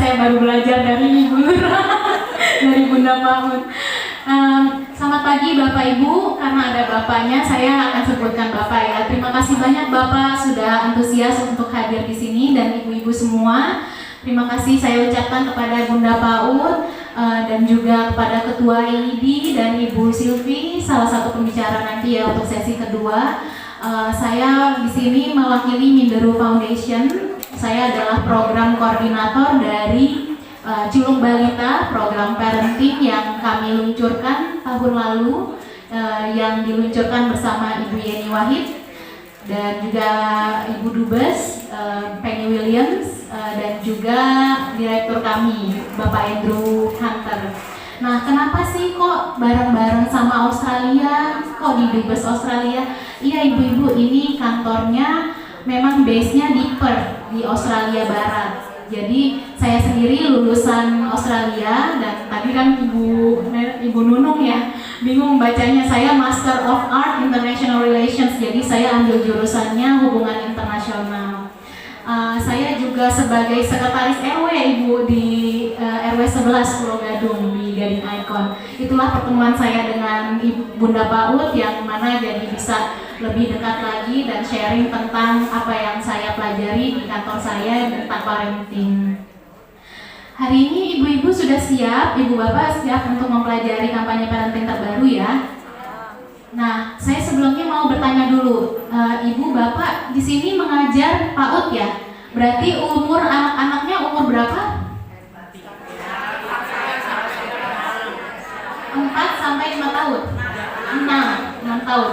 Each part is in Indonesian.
saya baru belajar dari Ibu Lura, dari Bunda Paut. Selamat pagi Bapak Ibu, karena ada Bapaknya saya akan sebutkan Bapak ya. Terima kasih banyak Bapak sudah antusias untuk hadir di sini dan Ibu-Ibu semua. Terima kasih saya ucapkan kepada Bunda Paut dan juga kepada Ketua IID dan Ibu Silvi, salah satu pembicara nanti ya untuk sesi kedua. Saya di sini mewakili Minderu Foundation. Saya adalah program koordinator dari Ciluk Balita, program parenting yang kami luncurkan tahun lalu, yang diluncurkan bersama Ibu Yeni Wahid dan juga Ibu Dubes, Penny Williams, dan juga direktur kami, Bapak Andrew Hunter. Nah, kenapa sih kok bareng-bareng sama Australia, kok di Dubes Australia? Iya Ibu-Ibu, ini kantornya memang base-nya di Perth, di Australia Barat. Jadi saya sendiri lulusan Australia dan tadi kan Ibu Nunung ya bingung bacanya, saya Master of Art International Relations, jadi saya ambil jurusannya hubungan internasional. Saya juga sebagai sekretaris RW Ibu di RW 11 Pulau Gadung di Gading Icon. Itulah pertemuan saya dengan Bunda Paut yang mana jadi bisa lebih dekat lagi dan sharing tentang apa yang saya pelajari di kantor saya tentang parenting. Hari ini Ibu-Ibu sudah siap, Ibu Bapak siap untuk mempelajari kampanye parenting terbaru ya? Nah, saya sebelumnya mau bertanya dulu, Ibu Bapak di sini mengajar PAUD ya? Berarti umur anak-anaknya umur berapa? 4 sampai 5 tahun? 6 tahun.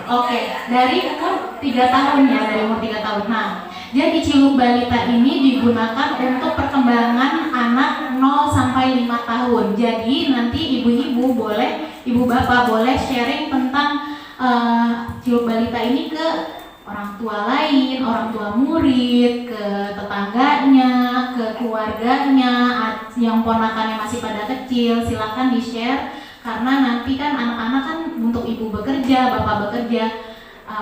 Oke, dari umur 3 tahun ya, dari umur 3 tahun. Nah, jadi Ciluk Balita ini digunakan untuk perkembangan anak 0 sampai 5 tahun. Jadi nanti ibu-ibu boleh, ibu bapak boleh sharing tentang Ciluk Balita ini ke orang tua lain, orang tua murid, ke tetangganya, ke keluarganya, yang ponakannya masih pada kecil, silakan di-share. Karena nanti kan anak-anak kan untuk ibu bekerja, bapak bekerja,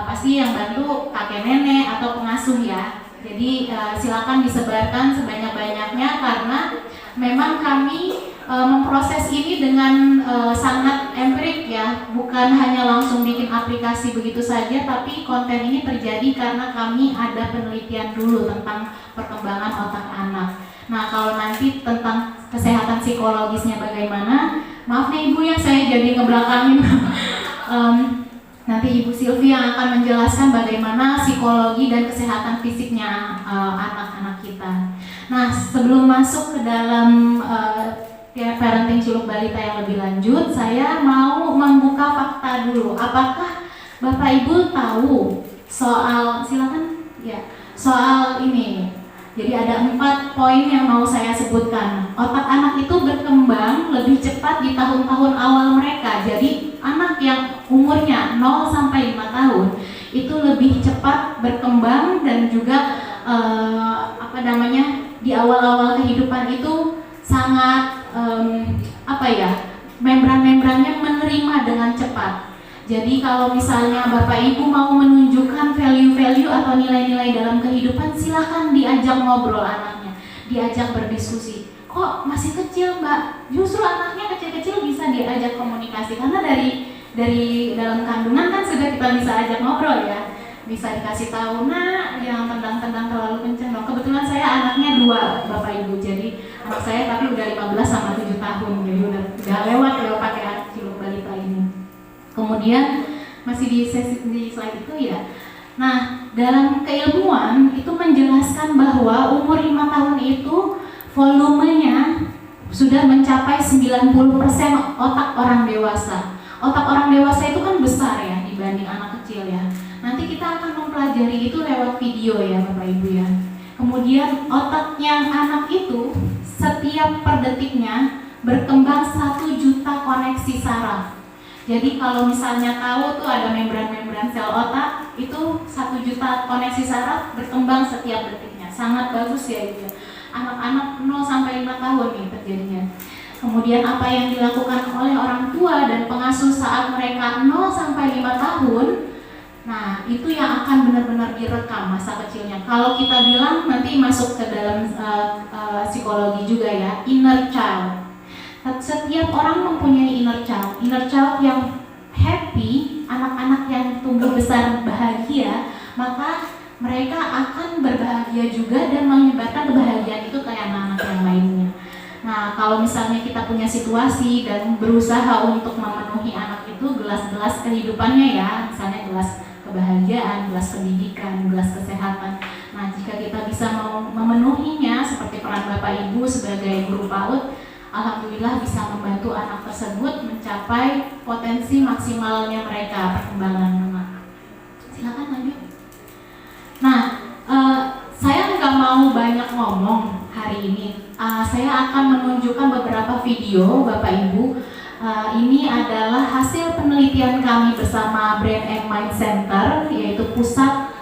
pasti yang bantu kakek nenek atau pengasuh ya. Jadi silakan disebarkan sebanyak-banyaknya karena memang kami memproses ini dengan sangat empirik ya, bukan hanya langsung bikin aplikasi begitu saja, tapi konten ini terjadi karena kami ada penelitian dulu tentang perkembangan otak anak. Nah, kalau nanti tentang kesehatan psikologisnya bagaimana, maaf nih Ibu ya saya jadi ngebelakangin. Nanti Ibu Silvi yang akan menjelaskan bagaimana psikologi dan kesehatan fisiknya anak-anak kita. Nah, sebelum masuk ke dalam parenting Ciluk Balita yang lebih lanjut, saya mau membuka fakta dulu. Apakah Bapak Ibu tahu soal, silakan ya, soal ini? Jadi ada 4 poin yang mau saya sebutkan. Otak anak itu berkembang lebih cepat di tahun-tahun awal mereka. Jadi anak yang umurnya 0 sampai 5 tahun itu lebih cepat berkembang dan juga di awal-awal kehidupan itu sangat membran-membrannya menerima dengan cepat. Jadi kalau misalnya Bapak Ibu mau menunjukkan value-value atau nilai-nilai dalam kehidupan, silakan diajak ngobrol anaknya, diajak berdiskusi. Kok masih kecil Mbak? Justru anaknya kecil-kecil bisa diajak komunikasi karena dari dalam kandungan kan sudah kita bisa ajak ngobrol ya. Bisa dikasih tahu, nah yang tendang-tendang terlalu kenceng dong. Kebetulan saya anaknya 2 Bapak Ibu, jadi anak saya tapi udah 15 sama 7 tahun, jadi udah lewat ya pakai Ciluk Balita ini. Kemudian masih di slide itu ya. Nah, dalam keilmuan itu menjelaskan bahwa umur 5 tahun itu volumenya sudah mencapai 90% otak orang dewasa. Otak orang dewasa itu kan besar ya dibanding anak kecil ya. Nanti kita akan mempelajari itu lewat video ya Bapak Ibu ya. Kemudian otaknya anak itu setiap per detiknya berkembang 1 juta koneksi saraf. Jadi kalau misalnya tahu tuh ada membran-membran sel otak, itu 1 juta koneksi saraf berkembang setiap detiknya. Sangat bagus ya itu. Anak-anak 0 sampai 5 tahun nih terjadinya. Kemudian apa yang dilakukan oleh orang tua dan pengasuh saat mereka 0 sampai 5 tahun, Nah, itu yang akan benar-benar direkam masa kecilnya. Kalau kita bilang nanti masuk ke dalam psikologi juga ya, inner child. Setiap orang mempunyai inner child yang happy, anak-anak yang tumbuh besar bahagia, maka mereka akan berbahagia juga dan menyebarkan kebahagiaan itu ke anak-anak yang lainnya. Nah, kalau misalnya kita punya situasi dan berusaha untuk memenuhi anak itu gelas-gelas kehidupannya ya, misalnya gelas kebahagiaan, gelas pendidikan, gelas kesehatan. Nah, jika kita bisa memenuhinya seperti peran Bapak Ibu sebagai guru PAUD, alhamdulillah bisa membantu anak tersebut mencapai potensi maksimalnya mereka perkembangan anak. Silakan lanjut. Nah, saya nggak mau banyak ngomong hari ini. Saya akan menunjukkan beberapa video Bapak Ibu. Ini adalah hasil penelitian kami bersama Brain and Mind Center, yaitu pusat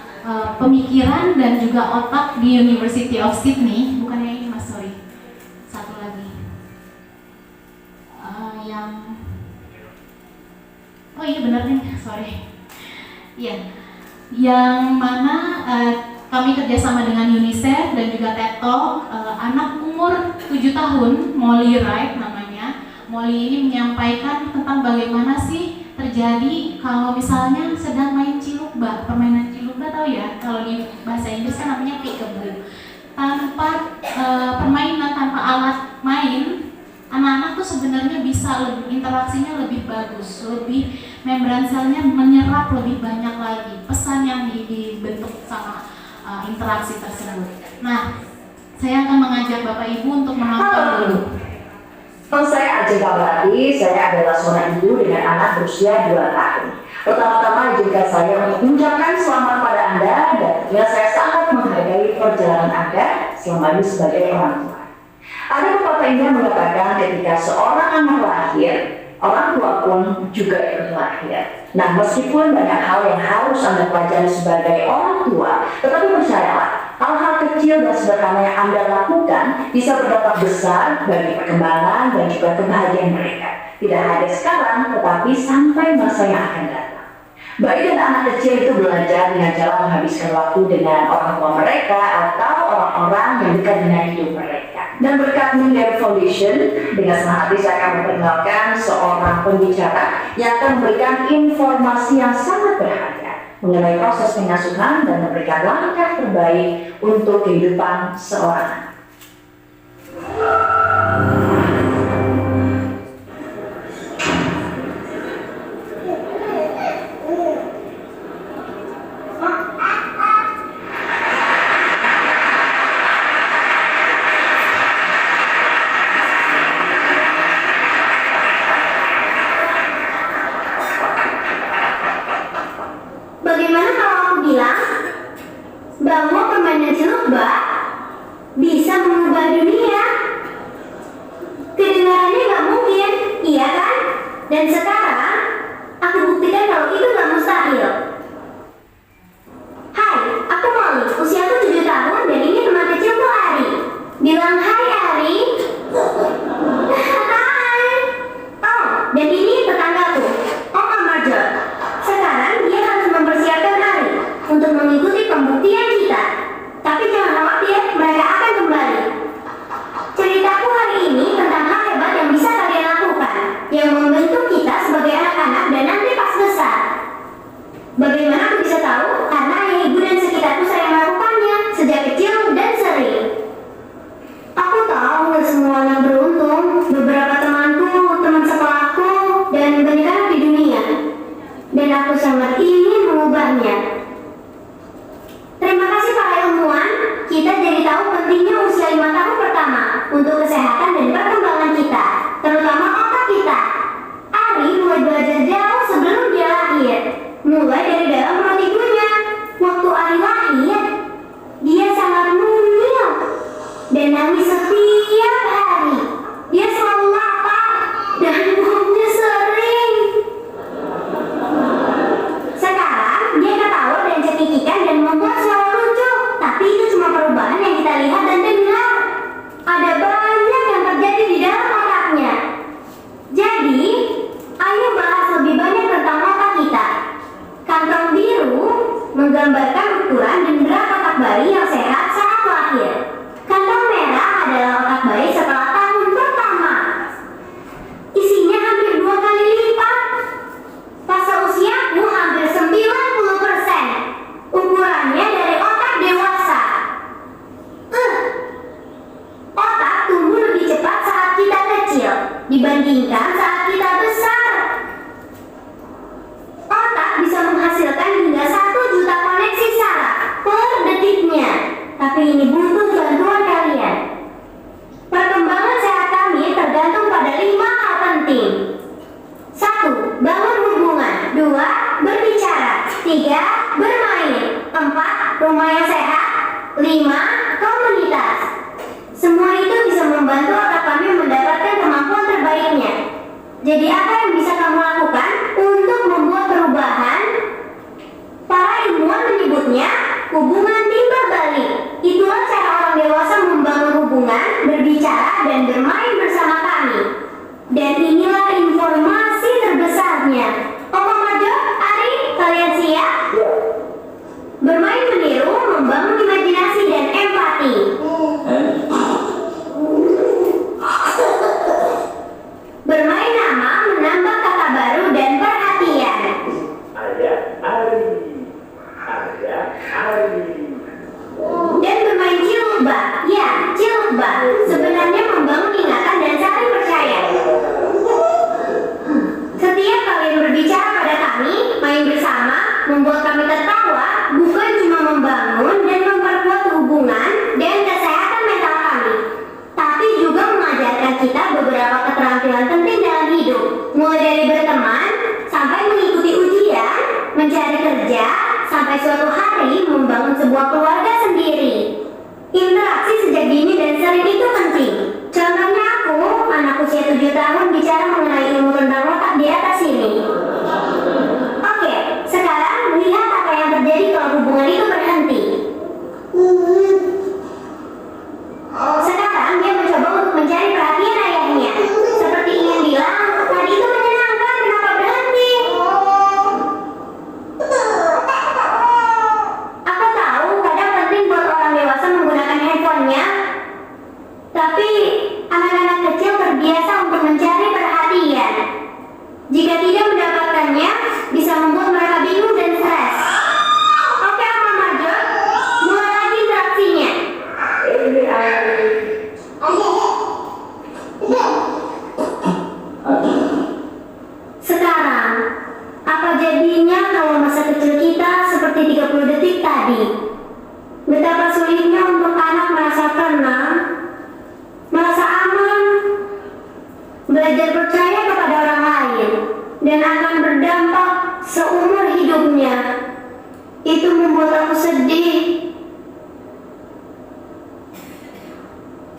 pemikiran dan juga otak di University of Sydney. Bukannya ini Mas, sorry. Satu lagi. Oh iya benar nih, sorry. Iya. Yang mana kami kerjasama dengan UNICEF dan juga TED Talk, anak umur 7 tahun, Molly Wright namanya. Molly ini menyampaikan tentang bagaimana sih terjadi kalau misalnya sedang main cilukba, permainan cilukba tahu ya, kalau di bahasa Inggris kan namanya peekaboo. Tanpa permainan, tanpa alat main, anak-anak tuh sebenarnya bisa interaksinya lebih bagus, lebih membran selnya menyerap lebih banyak lagi pesan yang dibentuk sama interaksi tersebut. Nah, saya akan mengajak Bapak Ibu untuk menonton dulu. Saya Ajeng Kabarati, saya adalah seorang ibu dengan anak berusia 2 tahun. Pertama-tama izinkan saya untuk mengucapkan selamat pada Anda dan tentunya saya sangat menghargai perjalanan Anda selama ini sebagai orang tua. Ada pepatah indah mengatakan ketika seorang anak lahir, orang tua pun juga ikut lahir. Nah, meskipun banyak hal yang harus Anda pelajari sebagai orang tua, tetapi percayalah, hal-hal kecil dan sederhana yang Anda lakukan bisa berdampak besar bagi perkembangan dan juga kebahagiaan mereka. Tidak hanya sekarang, tetapi sampai masa yang akan datang. Bayi dan anak kecil itu belajar dengan cara menghabiskan waktu dengan orang tua mereka atau orang-orang yang dekat dengan hidup mereka. Dan berkat Media Foundation, dengan senang hati saya akan memperkenalkan seorang pembicara yang akan memberikan informasi yang sangat berharga mengenai proses pengasuhan dan memberikan langkah terbaik untuk kehidupan seorang anak. Bagaimana kalau aku bilang bahwa permainan cilukba bisa mengubah dunia? Kedengarannya nggak mungkin, iya kan? Dan sekarang aku buktikan kalau itu nggak mustahil. Hai, aku Molly, usiaku 7 tahun dan ini teman kecilku Ari. Bilang hai Ari. Hai. Oh, dan ini tetanggaku, Oma Marjor. Sekarang dia harus mempersiapkan Ari untuk mengikuti pembuktian kita. Tapi jangan khawatir, mereka akan kembali. Ceritaku hari ini tentang hal hebat yang bisa kalian lakukan, yang membentuk kita sebagai anak-anak dan nanti pas besar. Bagaimana aku bisa tahu? Karena ayah ibu dan sekitarku sering melakukannya sejak kecil dan sering. Aku tahu nggak semua anak beruntung. Beberapa temanku, teman sekolahku, dan banyak anak di dunia. Dan aku sangat ingin mengubahnya. Terima kasih para ilmuwan, kita jadi tahu pentingnya usia 5 tahun pertama untuk kesehatan dan perkembangan kita, terutama otak kita. Ari mulai belajar jauh sebelum dia lahir, mulai dari dalam perut ibunya. Waktu Ari lahir, dia sangat mungil dan nangis setiap hari. Dia selalu lapar dan mulutnya sering. Sekarang dia ketawa dan cekikikan dan membuat suara lucu. Tapi itu cuma perubahan yang kita lihat dan dengar. Ada banyak yang terjadi di dalam otaknya. Jadi, ayo bahas lebih banyak bisa menghasilkan hingga 1 juta koneksi saraf per detiknya. Tapi ini butuh bantuan kalian. Perkembangan sehat kami tergantung pada 5 hal penting. 1. Bangun hubungan. 2. Berbicara. 3. Bermain. 4. Rumah yang sehat. 5. Komunitas. Semua itu bisa membantu otak kami mendapatkan kemampuan terbaiknya. Jadi apa yang bisa kamu lakukan untuk membuat perubahan? Para ilmuwan menyebutnya hubungan timbal balik. Itulah cara orang dewasa membangun hubungan, berbicara, dan bermain bersama kami. Dan inilah informasi terbesarnya. Oma Majo, Ari, kalian siap? Bermain meniru, membangun imajinasi dan empati. Bermain nama, menambah kata baru dan perhatian. Dan bermain cilukba. Ya, cilukba. Sebenarnya membangun ingatan dan saling percaya. Setiap kalian berbicara pada kami, main bersama, membuat kami tertawa, bukan cuma membangun dan memperkuat hubungan dan kesehatan mental kami, tapi juga mengajarkan kita beberapa keterampilan penting dalam hidup, mulai dari berteman, sampai mengikuti ujian, mencari kerja, sampai suatu hari membangun sebuah keluarga sendiri. Interaksi sejak dini dan sering itu penting. Contohnya aku, anak usia 7 tahun bicara mengenai ilmu tentang otak di atas ini. Oke, sekarang lihat apa yang terjadi kalau hubungan itu berhenti. Sekarang dia mencoba untuk mencari perhatian ayahnya. Seperti ingin bilang, tadi itu menyenangkan, kenapa berhenti? Aku tahu kadang penting buat orang dewasa menggunakan handphonenya, tapi anak-anak kecil terbiasa untuk mencari perhatian. Jika tidak mendapatkannya, bisa membuat mereka bingung dan stres. Oke, Oma Majo, mulai lagi interaksinya. Sekarang, apa jadinya kalau masa kecil kita seperti 30 detik tadi? Betapa sulitnya untuk anak merasa tenang, merasa aman, belajar percaya kepada orang lain, dan akan berdampak seumur hidupnya. Itu membuat aku sedih.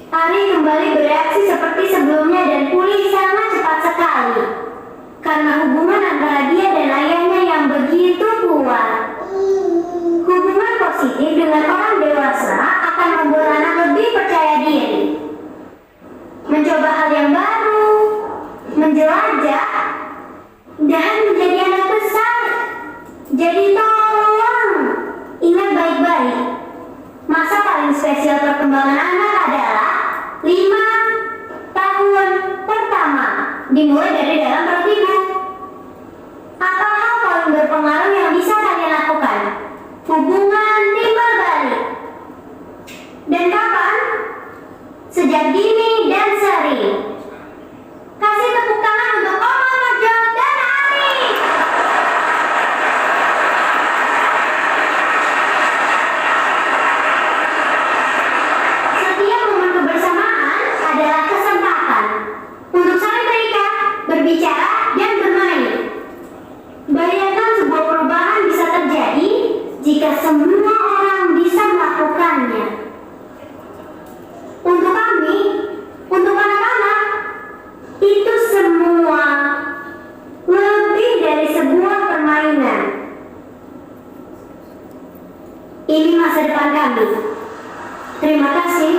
Ari kembali bereaksi seperti sebelumnya dan pulih sangat cepat sekali. Karena hubungan antara dia dan ayahnya yang begitu kuat. Hubungan positif dengan orang dewasa akan membuat anak lebih percaya diri, mencoba hal yang baru, menjelajah, dan menjadi anak besar. Jadi tolong ingat baik-baik, masa paling spesial perkembangan anak adalah 5 tahun pertama, dimulai dari dalam perut ibu. Apa hal paling berpengaruh yang bisa kalian lakukan? Hubungan timbal balik. Dan kapan? Sejak dini dan sering. Kasih tepuk tangan untuk Oma Majo dan Ari. Setiap momen kebersamaan adalah kesempatan untuk saling terikat, berbicara, dan bermain. Bayangkan sebuah perubahan bisa terjadi jika semua orang bisa melakukannya. Untuk kami, untuk anak-anak, itu semua lebih dari sebuah permainan. Ini masa depan kami. Terima kasih.